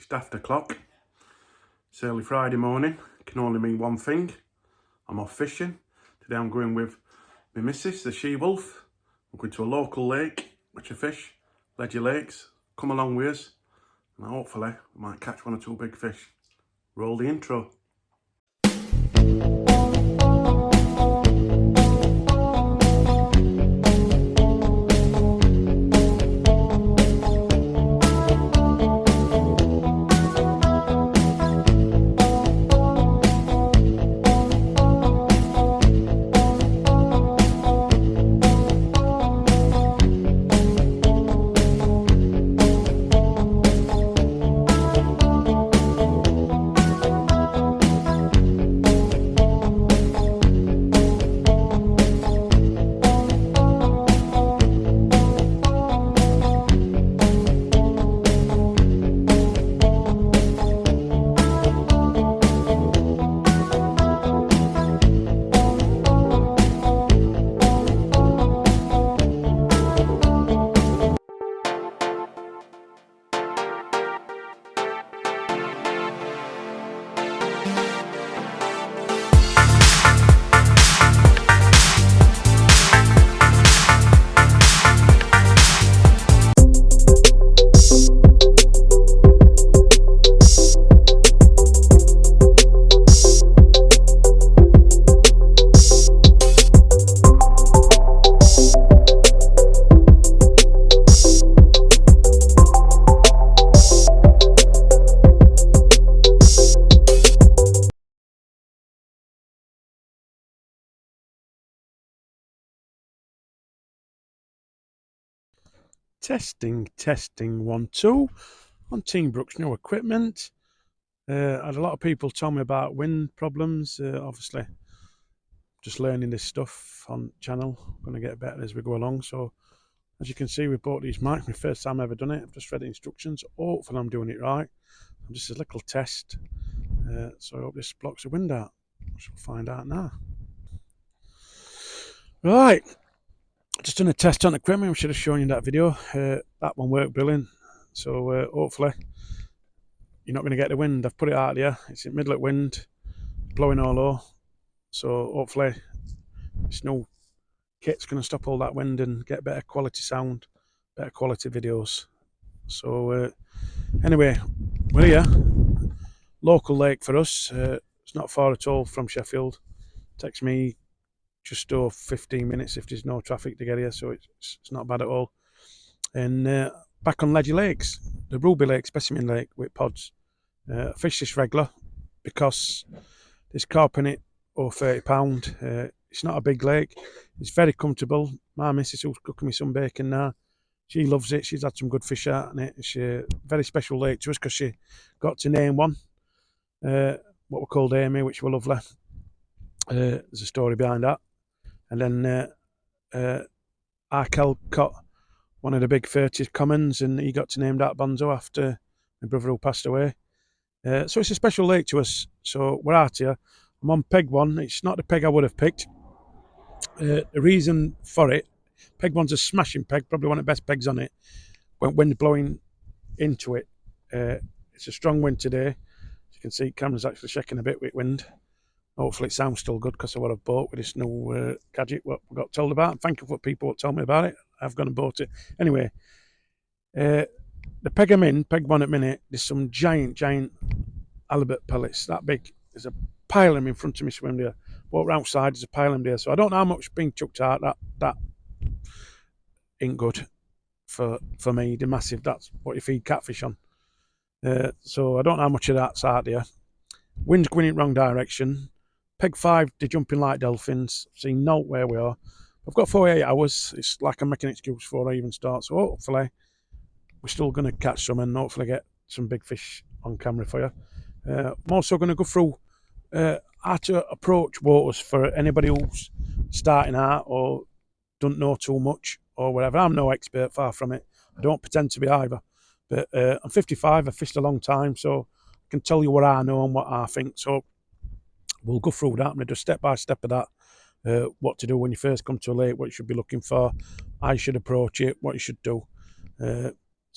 just after clock. It's early Friday morning. It can only mean one thing. I'm off fishing. Today I'm going with my missus, the she-wolf. I'm going to a local lake, which I fish, Ledger Lakes. Come along with us, and hopefully we might catch one or two big fish. Roll the intro. Testing, 1, 2 on Team Brooks' new equipment. I had a lot of people tell me about wind problems. Obviously, just learning this stuff on channel. Going to get better as we go along. So, as you can see, we bought these mics. My first time ever done it. I've just read the instructions. Hopefully, I'm doing it right. Just a little test. So I hope this blocks the wind out. We shall find out now. Right. Just done a test on the equipment. I should have shown you that video. That one worked brilliant. So hopefully you're not going to get the wind. I've put it out there. It's in the middle of wind, blowing all over. So hopefully this new kit's going to stop all that wind and get better quality sound, better quality videos. So anyway, we're here. Local lake for us. It's not far at all from Sheffield. It takes me just over 15 minutes if there's no traffic to get here, so it's not bad at all. And back on Ledger Lakes, the Ruby Lake, Specimen Lake with pods. I fish this regular because there's carp in it over £30. It's not a big lake. It's very comfortable. My missus, who's cooking me some bacon now, she loves it. She's had some good fish out in it. It's a very special lake to us because she got to name one, what we called Amy, which were lovely. There's a story behind that. And then Arkel caught one of the big 30 commons, and he got to name that Bonzo after my brother who passed away. So it's a special lake to us. So we're out here. I'm on peg 1. It's not the peg I would have picked. The reason for it, peg 1's a smashing peg, probably one of the best pegs on it. When wind blowing into it, it's a strong wind today. As you can see, camera's actually shaking a bit with wind. Hopefully it sounds still good because of what I've bought with this new gadget, what we got told about. Thank you for people who told me about it. I've gone and bought it. Anyway, the peg I'm in, peg 1 at minute, there's some giant halibut pellets, that big. There's a pile of them in front of me swimming there. But outside, there's a pile of them there. So I don't know how much being chucked out. That ain't good for me. They're massive. That's what you feed catfish on. So I don't know how much of that's out there. Wind's going in the wrong direction. Peg 5, they're jumping like dolphins. See note where we are. I've got 48 hours. It's like I'm making an excuse before I even start. So hopefully we're still going to catch some and hopefully get some big fish on camera for you. I'm also going to go through how to approach waters for anybody who's starting out or don't know too much or whatever. I'm no expert, far from it. I don't pretend to be either. But I'm 55. I've fished a long time, so I can tell you what I know and what I think. So we'll go through that. I'm going to do step by step of that. What to do when you first come to a lake, what you should be looking for, how you should approach it, what you should do.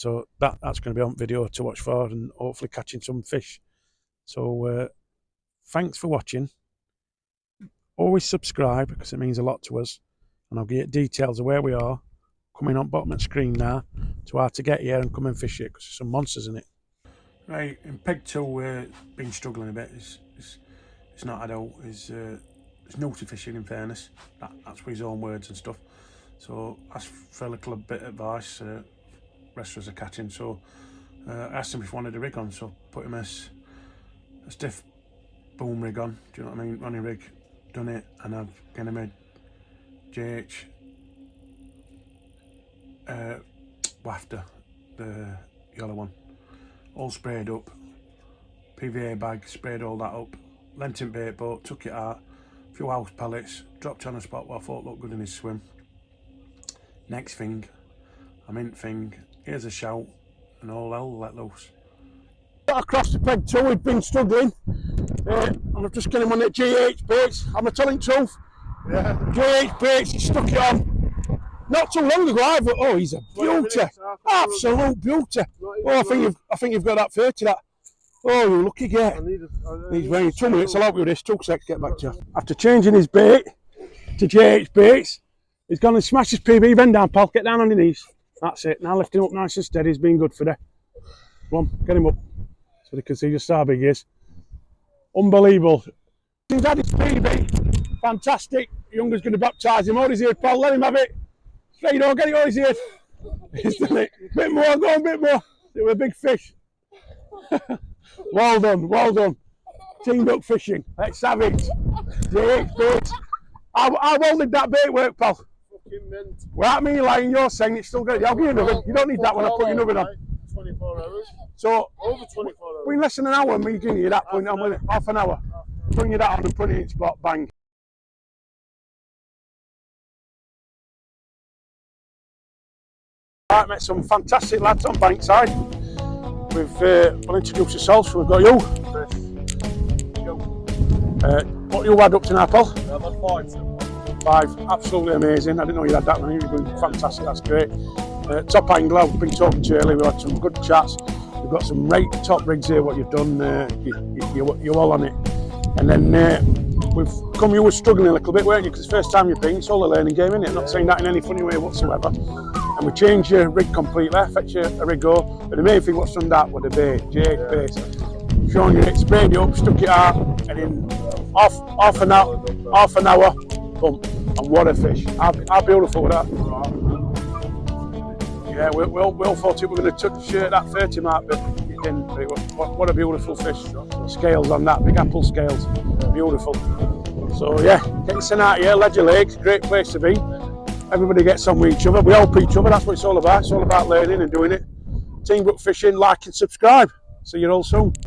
So that's going to be on video to watch for, and hopefully catching some fish. So thanks for watching. Always subscribe because it means a lot to us, and I'll get details of where we are coming on bottom of the screen now to how to get here and come and fish it, because there's some monsters in it. Right, in peg 2 been struggling a bit. It's not had out. It's naughty fishing, in fairness. That's with his own words and stuff. So asked for a little bit of advice. Rest was a catching, so I asked him if he wanted a rig on, so put him a stiff boom rig on. Do you know what I mean? Running rig, done it, and I've kind of made JH wafter, the yellow one, all sprayed up, PVA bag, sprayed all that up, lent him bait boat, took it out, a few house pellets, dropped on a spot where I thought looked good in his swim. Next thing, I meant thing, here's a shout, and all hell let loose. Got across the peg 2, we'd been struggling, and I've just got him on the GH baits. I'm telling the truth. Yeah. GH baits, he stuck it on. Not too long ago either. Oh, he's a beauty. Absolute beauty. Oh, I think you've got that 30, that. Oh, you lucky get. He's waiting 2 minutes. I'll help you with this. 2 seconds, get back to you. After changing his bait to JH baits, he's gone and smashed his PB. Bend down, pal. Get down on your knees. That's it. Now lift him up nice and steady. He's been good for there. Come on, get him up so they can see just how big he is. Unbelievable. He's had his PB. Fantastic. Younger's going to baptise him. Hold his ear, pal. Let him have it. Straight on, get it on his ear. He's done it. Bit more, go on, a bit more. It was a big fish. Well done, well done. Team duck fishing. Let's have it. JH baits. How well did that bait work, pal? Fucking mint. Without me lying, you're saying it's still good. I'll give you another. You don't need that one, I'll put your nubbin on. 24 hours. So, over 24 hours. Been less than an hour, me giving you that point on with it. Half an hour. Bring you that on and put it in spot, bang. Right, met some fantastic lads on Bankside. We'll introduce ourselves. We've got you. What you had up to now, Paul? I've had 5. Absolutely amazing. I didn't know you had that many. You're doing fantastic. That's great. Top angler. We've been talking to you earlier. We've had some good chats. We've got some right top rigs here. What you've done, you're all on it. And then you were struggling a little bit, weren't you? Because the first time you've been, it's all a learning game, isn't it? Not saying that in any funny way whatsoever. And we changed your rig completely, fetch you a rig go. But the main thing what's done that was the bait, JH bait. Showing you it, sprayed it up, stuck it out, and in half an hour, boom. And what a fish. How beautiful was that? Yeah, we all thought we were going to touch that 30 mark, but it didn't. What a beautiful fish. Scales on that, big apple scales. Beautiful. So yeah, get your son out here, Ledger Lake, great place to be. Everybody gets on with each other, we help each other, that's what it's all about. It's all about learning and doing it. Team Brook Fishing, like and subscribe. See you all soon. Just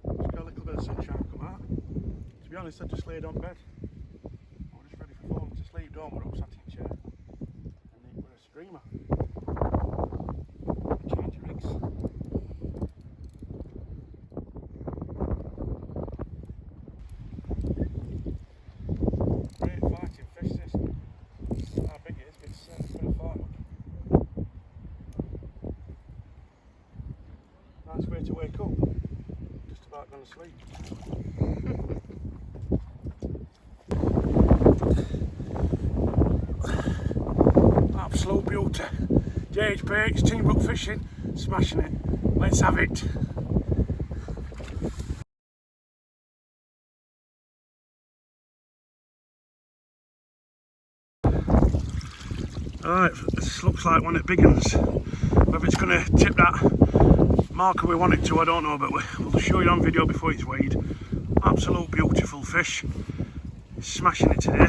got a little bit of sunshine come out. To be honest, I just laid on bed. I was just ready for falling to sleep, don't worry, sat in chair. And it was a streamer. Change your rigs. Great fighting fish this. How big it is, but it's a bit of fight. Nice way to wake up. Just about gone to sleep. Absolute beauty. JH baits, Team Brook Fishing, smashing it. Let's have it. Alright, this looks like one of the big ones. Whether it's going to tip that marker we want it to, I don't know, but we'll show you on video before it's weighed. Absolute beautiful fish. Smashing it today.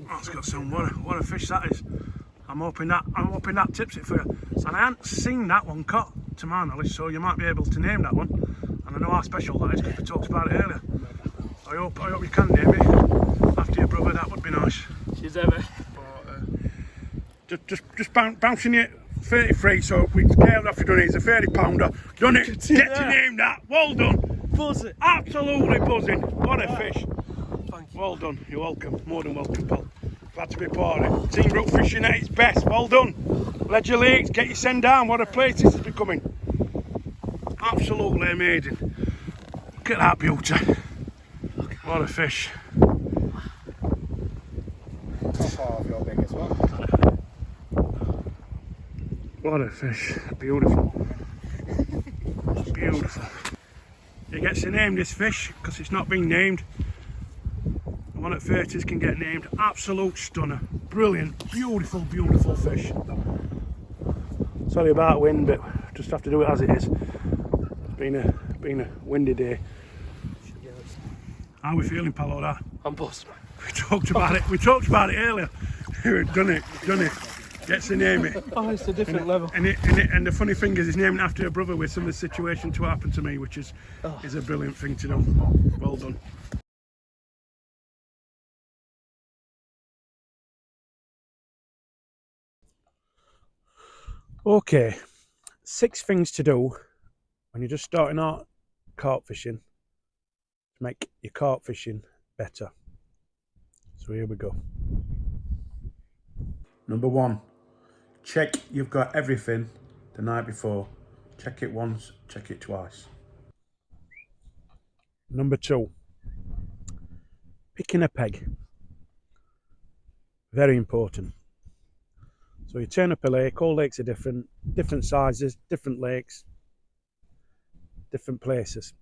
That's got some, what a fish that is. I'm hoping that tips it for you. And I hadn't seen that one caught to my knowledge, so you might be able to name that one. And I know how special that is because we talked about it earlier. I hope you can name it after your brother. That would be nice. She's ever. Just bouncing it 33. So we scaled off. You done it. It's a 30 pounder. Done it. Get to name that. Well done. Buzzing. Absolutely buzzing. What a fish. Thank you. Well done, you're welcome, more than welcome, pal. Glad to be part of it. Team Brook fishing at its best, well done. Ledger Lakes, get your send down, what a place this is becoming. Absolutely amazing. Look at that beauty. What a fish. Top half your biggest one. What a fish, beautiful. Beautiful. It gets to name this fish because it's not been named. The one at 30s can get named. Absolute stunner. Brilliant, beautiful, beautiful fish. Sorry about wind, but just have to do it as it is. It's been a windy day. How are we feeling, pal, like that? I'm buzzed. We talked about it earlier. We've done it. Gets to name it. Oh, it's a different level. And the funny thing is, it's named after a brother with some of the situation to happen to me, which is a brilliant thing to do. Well done. Okay, 6 things to do when you're just starting out carp fishing to make your carp fishing better. So here we go. Number 1, check you've got everything the night before. Check it once, check it twice. Number 2, picking a peg. Very important. So you turn up a lake, all lakes are different sizes, different lakes, different places.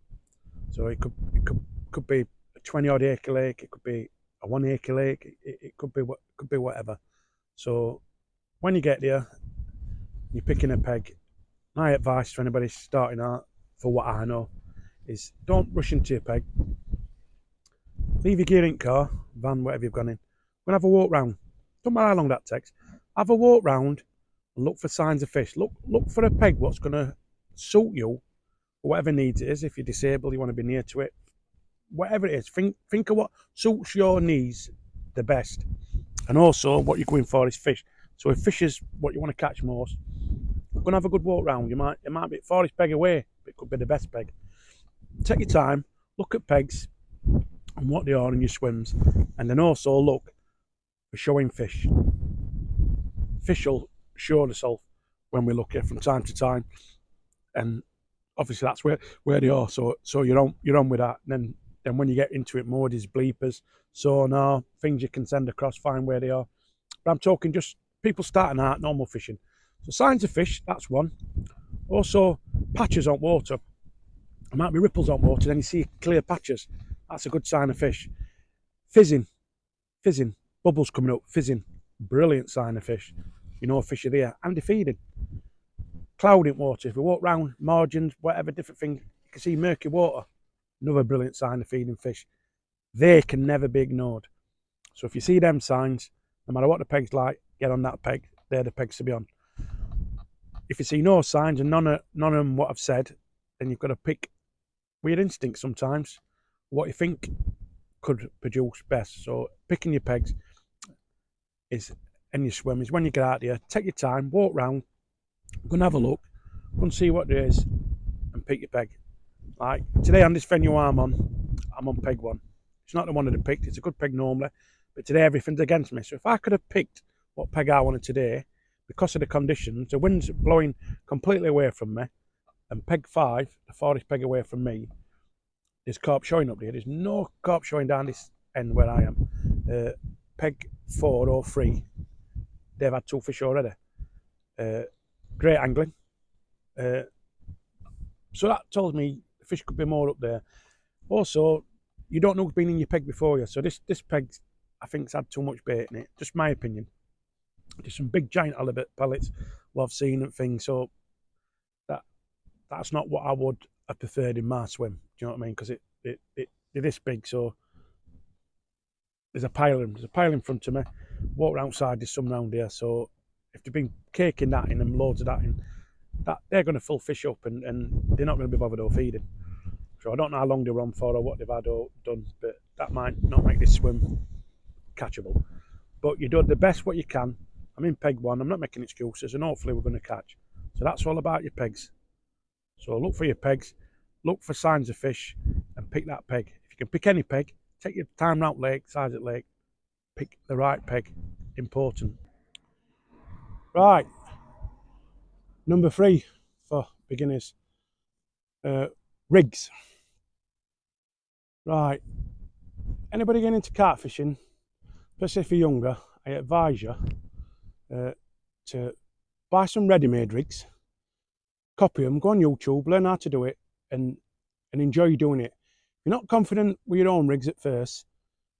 So it could be a 20 odd acre lake, it could be a 1 acre lake, it could be whatever. So when you get there, you're picking a peg. My advice to anybody starting out, for what I know, is don't rush into your peg. Leave your gear in car, van, whatever you've gone in. Go and have a walk round. Don't matter how long that takes. Have a walk round and look for signs of fish. Look for a peg what's going to suit you, or whatever needs it is. If you're disabled, you want to be near to it. Whatever it is, think of what suits your needs the best. And also, what you're going for is fish. So if fish is what you want to catch most, go and have a good walk round. It might be farthest peg away, but it could be the best peg. Take your time, look at pegs and what they are in your swims, and then also look for showing fish. Fish will show themselves when we look at from time to time, and obviously that's where they are. So you're on with that. And then when you get into it more, there's bleepers, sonar, things you can send across, find where they are. But I'm talking just people starting out normal fishing. So signs of fish, that's one. Also patches on water. There might be ripples on water, then you see clear patches. That's a good sign of fish. Fizzing, bubbles coming up, fizzing, brilliant sign of fish. You know fish are there. And they're feeding. Cloud in water. If we walk round margins, whatever different thing, you can see murky water. Another brilliant sign of feeding fish. They can never be ignored. So if you see them signs, no matter what the peg's like, get on that peg. They're the pegs to be on. If you see no signs and none of them what I've said, then you've got to pick weird instinct sometimes. What you think could produce best. So picking your pegs is, and your swim is when you get out there, take your time, walk round, go and have a look, go and see what there is, and pick your peg. Like today on this venue I'm on peg 1. It's not the one that I picked, it's a good peg normally, but today everything's against me. So if I could have picked what peg I wanted today, because of the conditions, the wind's blowing completely away from me, and peg 5, the farthest peg away from me, there's carp showing up there. There's no carp showing down this end where I am. Peg 4 or 3, they've had 2 fish already. Great angling. So that tells me the fish could be more up there. Also, you don't know who's been in your peg before you. So this peg, I think, has had too much bait in it. Just my opinion. There's some big giant halibut pellets what I've seen and things. So that's not what I would have preferred in my swim. Do you know what I mean? Because they're this big. So there's a pile of them. There's a pile in front of me. Walk outside. There's some round here. So if they've been caking that in them, loads of that in, that they're going to fill fish up, and they're not going to be bothered or feeding. So I don't know how long they were on for or what they've had or done, but that might not make this swim catchable. But you do the best what you can. I'm in peg 1. I'm not making excuses, and hopefully we're going to catch. So that's all about your pegs. So look for your pegs, look for signs of fish, and pick that peg. If you can pick any peg, take your time out lake, size at lake, pick the right peg, important. Right, number 3 for beginners, rigs. Right, anybody getting into carp fishing, especially if you're younger, I advise you to buy some ready-made rigs, copy them, go on YouTube, learn how to do it, and enjoy doing it. If you're not confident with your own rigs at first,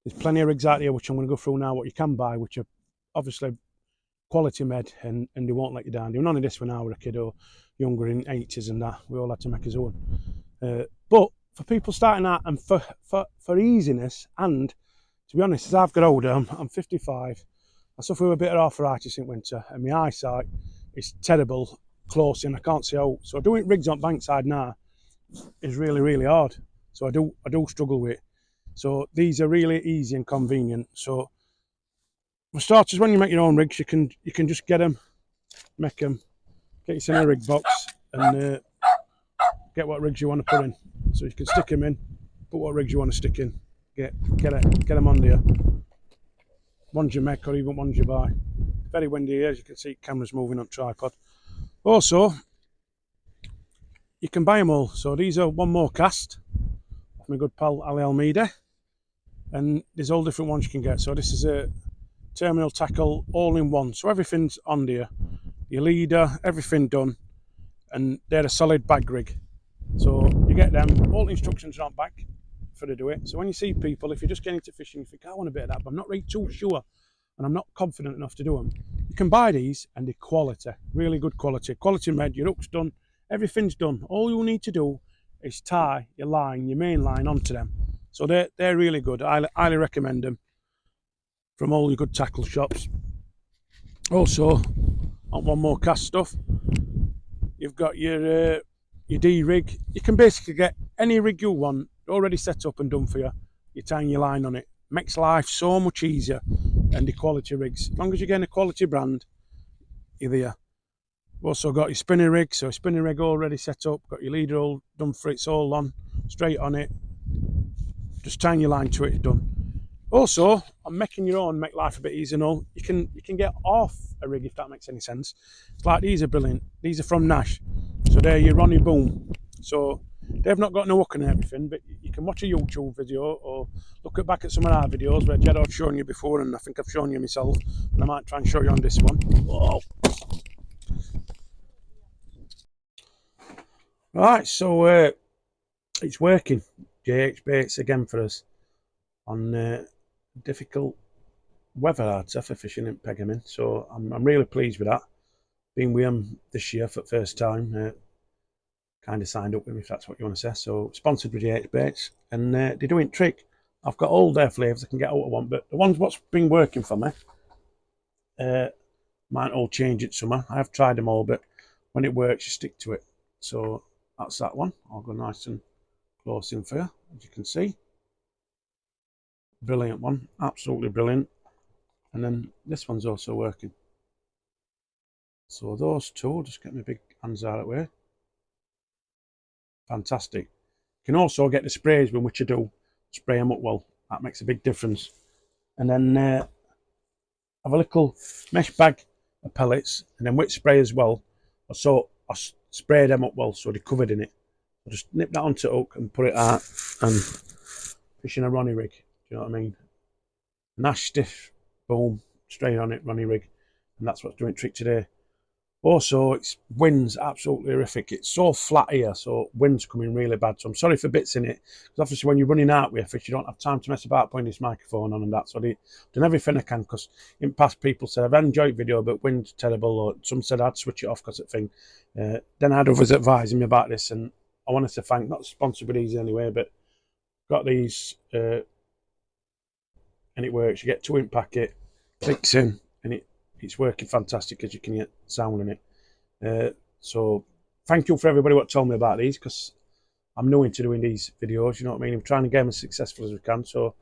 there's plenty of rigs out here which I'm going to go through now, what you can buy, which are obviously quality made, and they won't let you down. They were none of this when I was a kid or younger in 80s and that. We all had to make his own. But for people starting out and for easiness, and to be honest, as I've got older, I'm 55, I suffer with a bit of arthritis in winter, and my eyesight is terrible close in. I can't see out. So doing rigs on bankside now is really, really hard. So I do struggle with it. So these are really easy and convenient. So for starters, when you make your own rigs, you can just get them, make them, get yourself in a rig box, and get what rigs you want to put in. So you can stick them in, put what rigs you want to stick in, get them on there. Ones you make or even ones you buy. Very windy here, as you can see, cameras moving on tripod. Also, you can buy them all. So these are One More Cast, my good pal Ali Almeida, and there's all different ones you can get. So this is a terminal tackle all in one. So everything's on there, your leader, everything done, and they're a solid bag rig. So you get them, all the instructions are on back for to do it. So when you see people, if you're just getting into fishing, you think, I want a bit of that, but I'm not really too sure and I'm not confident enough to do them. You can buy these and they're quality, really good quality. Quality made, your hook's done, everything's done. All you need to do is tie your line, your main line onto them. So they're really good. I highly recommend them from all your good tackle shops. Also, on One More Cast stuff, you've got your D rig. You can basically get any rig you want already set up and done for you. You're tying your line on it. Makes life so much easier. And the quality rigs, as long as you're getting a quality brand, you're there. You've also got your spinning rig, so a spinning rig already set up, got your leader all done for it, it's all on, straight on it. Just tying your line to it, it's done. Also, on making your own, make life a bit easier and all, you can get off a rig, if that makes any sense. It's like, these are brilliant. These are from Nash. So they're your Ronnie Boom. So they've not got no hook and everything, but you can watch a YouTube video or look back at some of our videos where I've shown you before, and I think I've shown you myself, and I might try and show you on this one. Whoa. Right, so it's working. JH baits again for us on difficult weather, I'd say, for fishing and pegging in. So I'm really pleased with that. Been with them this year for the first time. Kind of signed up with me, if that's what you want to say. So sponsored with JH baits, and they're doing trick. I've got all their flavours I can get out of one, but the ones what's been working for me might all change it summer. I have tried them all, but when it works, you stick to it. So that's that one. I'll go nice and close in for you, as you can see. Brilliant one, absolutely brilliant. And then this one's also working. So those two, just get my big hands out of the way. Fantastic. You can also get the sprays with which you do spray them up well. That makes a big difference. And then have a little mesh bag of pellets, and then with spray as well. So I spray them up well so they're covered in it. I just nip that onto the hook and put it out and fishing a Ronnie rig. Do you know what I mean? Nash stiff, boom, straight on it, Ronnie rig. And that's what's doing trick today. Also, it's wind's absolutely horrific. It's so flat here, so wind's coming really bad. So I'm sorry for bits in it, because obviously when you're running out with a fish, you don't have time to mess about putting this microphone on and that. So I've done everything I can, because in the past people said I've enjoyed video, but wind's terrible, or some said I'd switch it off because of the thing. Then I had others advising me about this, and I wanted to thank, not sponsored with these anyway, but got these, and it works. You get 2-inch packet, clicks in, and it's working fantastic, as you can get sound in it. So thank you for everybody what told me about these, because I'm new into doing these videos, you know what I mean? I'm trying to get them as successful as we can. So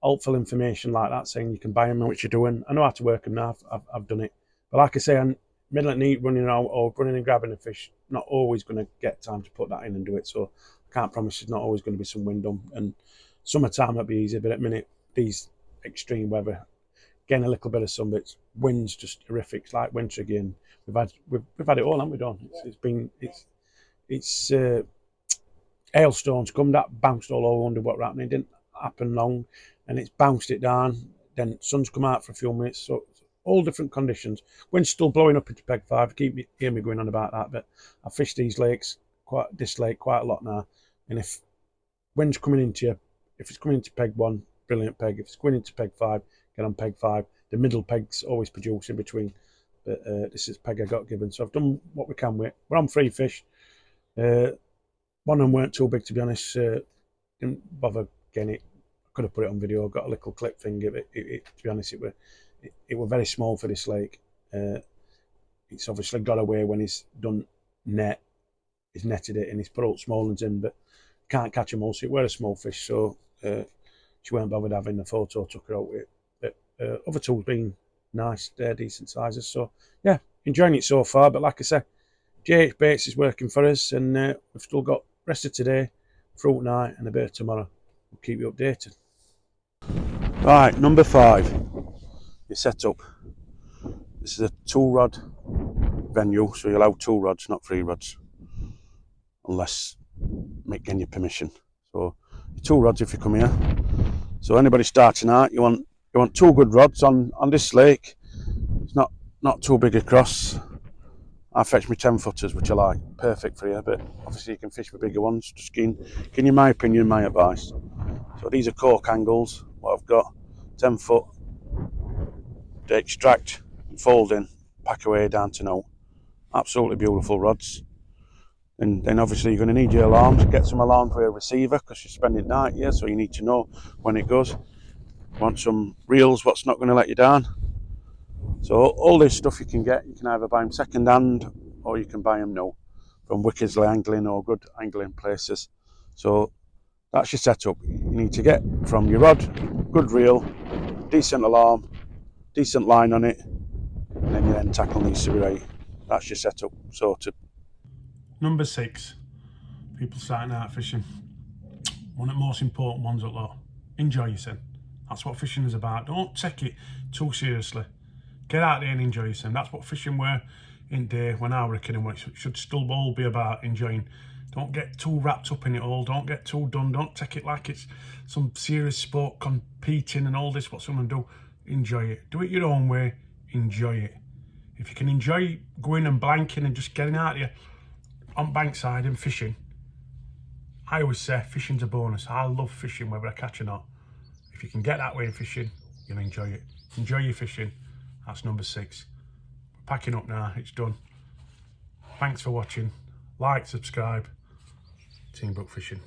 helpful information like that, saying you can buy them and what you're doing. I know how to work them now. I've done it. But like I say, I'm middle at night running out or running and grabbing a fish, not always going to get time to put that in and do it. So I can't promise there's not always going to be some wind on. And Summertime might be easy, but at minute these extreme weather, getting a little bit of sun, but it's winds just horrific. It's like winter again. We've had it all, haven't we, Don? It's hailstones come that bounced all over, wonder what happened. It didn't happen long, and it's bounced it down. Then sun's come out for a few minutes, so all different conditions. Wind's still blowing up into Peg 5. Hear me going on about that, but I fish these lakes, this lake quite a lot now, and if wind's coming into you, if it's coming into Peg 1, brilliant peg. If it's going into Peg 5, get on Peg 5. The middle pegs always produce in between, but this is peg I got given, so I've done what we can with it. We're on free fish. One of them weren't too big, to be honest. Didn't bother getting it. I could have put it on video. Got a little clip thing. To be honest, it were very small for this lake. It's obviously got away when he's done net. He's netted it and he's put all small ones in, but can't catch them all. So it were a small fish, so she weren't bothered having the photo. Took her out with it. But other tools been nice, they're decent sizes. So yeah, enjoying it so far. But like I said, JH Baits is working for us, and we've still got rest of today, fruit night, and a bit of tomorrow. We'll keep you updated. Right, number 5, your setup. This is a 2-rod venue, so you'll have 2 rods, not 3 rods, unless getting your permission. So 2 rods if you come here. So anybody starting out, you want 2 good rods on this lake. It's not too big across. I fetch my 10-footers, which I like, perfect for you, but obviously you can fish with bigger ones. Just give you my opinion, my advice. So these are cork angles, what I've got, 10 foot, they extract, fold in, pack away down to now. Absolutely beautiful rods. And then obviously you're going to need your alarms, get some alarm for your receiver, because you're spending night here, so you need to know when it goes. Want some reels, what's not going to let you down. So all this stuff you can either buy them second hand or you can buy them now from Wickersley angling or good angling places. So that's your setup. You need to get from your rod, good reel, decent alarm, decent line on it, and then your end tackle needs to be right. That's your setup sorted. Number 6, people starting out fishing. One of the most important ones, though. Enjoy yourself. That's what fishing is about. Don't take it too seriously. Get out there and enjoy yourself. That's what fishing were in day when I reckon, and what it should still all be about, enjoying. Don't get too wrapped up in it all. Don't get too done. Don't take it like it's some serious sport, competing and all this, what someone do. Enjoy it. Do it your own way. Enjoy it. If you can enjoy going and blanking and just getting out there on bankside and fishing, I always say fishing's a bonus. I love fishing whether I catch or not. If you can get that way in fishing, you'll enjoy it. Enjoy your fishing. That's number 6. We're packing up now, it's done. Thanks for watching. Like, subscribe. Team Brook Fishing.